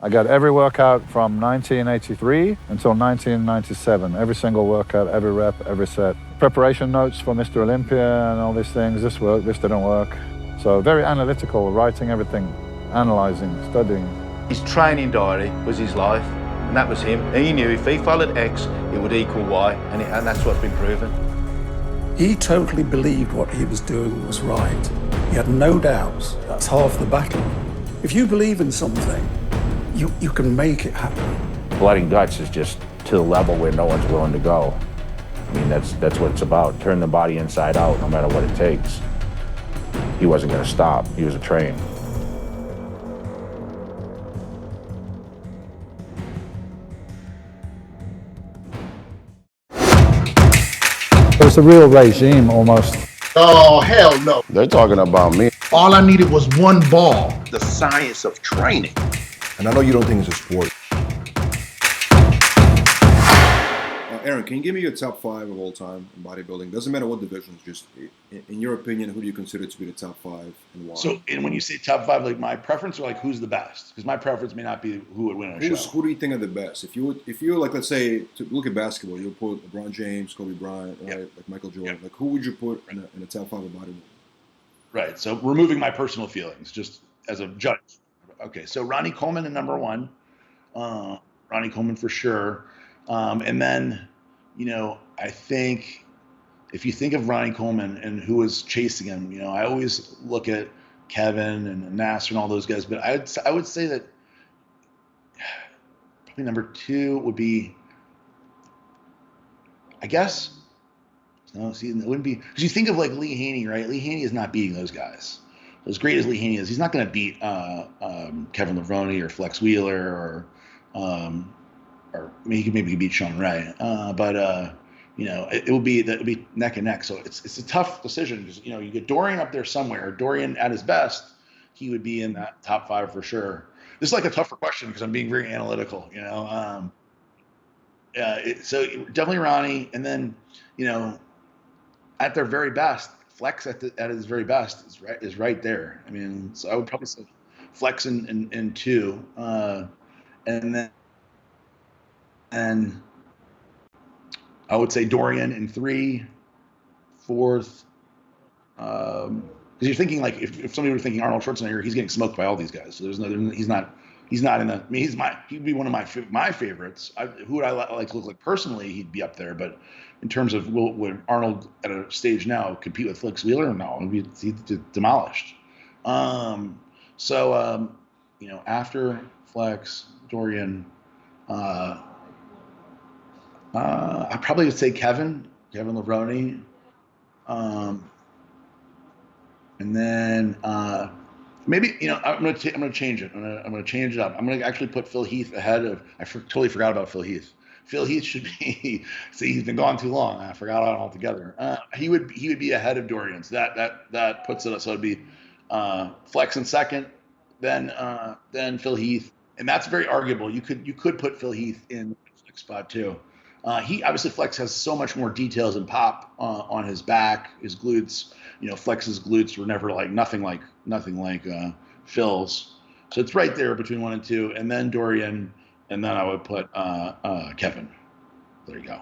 I got every workout from 1983 until 1997. Every single workout, every rep, every set. Preparation notes for Mr. Olympia and all these things. This worked, this didn't work. So very analytical, writing everything, analyzing, studying. His training diary was his life, and that was him. He knew if he followed X, it would equal Y, and that's what's been proven. He totally believed what he was doing was right. He had no doubts. That's half the battle. If you believe in something, you can make it happen. Blood and guts is just to the level where no one's willing to go. I mean, that's what it's about. Turn the body inside out, no matter what it takes. He wasn't going to stop. He was a train. It was a real regime almost. Oh, hell no. They're talking about me. All I needed was one ball. The science of training. And I know you don't think it's a sport. Aaron, can you give me your top 5 of all time in bodybuilding? Doesn't matter what divisions, just in your opinion, who do you consider to be the top 5 and why? So, and when you say top 5, like my preference or like who's the best? Because my preference may not be who would win a show. Who do you think are the best? If you like, let's say, to look at basketball, you'll put LeBron James, Kobe Bryant, right? Like Michael Jordan. Like, who would you put in the top 5 of bodybuilding? Right. So removing my personal feelings, just as a judge. Okay. So Ronnie Coleman in number 1. Ronnie Coleman for sure. And then, you know, I think if you think of Ronnie Coleman and who was chasing him, you know, I always look at Kevin and Nasser and all those guys, but I would say that probably number 2 would be, I guess, no, see, it wouldn't be, because you think of like Lee Haney, right? Lee Haney is not beating those guys. As great as Lee Haney is, he's not going to beat Kevin Levrone or Flex Wheeler or I mean, he could maybe beat Sean Ray, but you know, it would be neck and neck. So it's a tough decision because, you know, you get Dorian up there somewhere. Dorian at his best, he would be in that top 5 for sure. This is like a tougher question because I'm being very analytical, you know. So definitely Ronnie, and then, you know, at their very best, Flex at his very best is right there. I mean, so I would probably say Flex in 2, and then. And I would say Dorian in 3, 4th. Because you're thinking like if somebody were thinking Arnold Schwarzenegger, he's getting smoked by all these guys. So he's not in the. I mean, he'd be one of my favorites. Who would I like to look like personally? He'd be up there. But in terms of would Arnold at a stage now compete with Flex Wheeler? No, he'd be demolished. So you know, after Flex, Dorian. I probably would say Kevin Levrone, and then maybe, you know, I'm gonna change it. I'm gonna change it up. I'm gonna actually put Phil Heath ahead of. Totally forgot about Phil Heath. Phil Heath should be. See, he's been gone too long. I forgot about it altogether. He would be ahead of Dorian. So that puts it. So it'd be Flex in 2nd, then Phil Heath, and that's very arguable. You could put Phil Heath in the Flex spot too. He obviously, Flex has so much more details and pop on his back, his glutes. You know, Flex's glutes were never nothing like Phil's. So it's right there between 1 and 2, and then Dorian, and then I would put Kevin. There you go.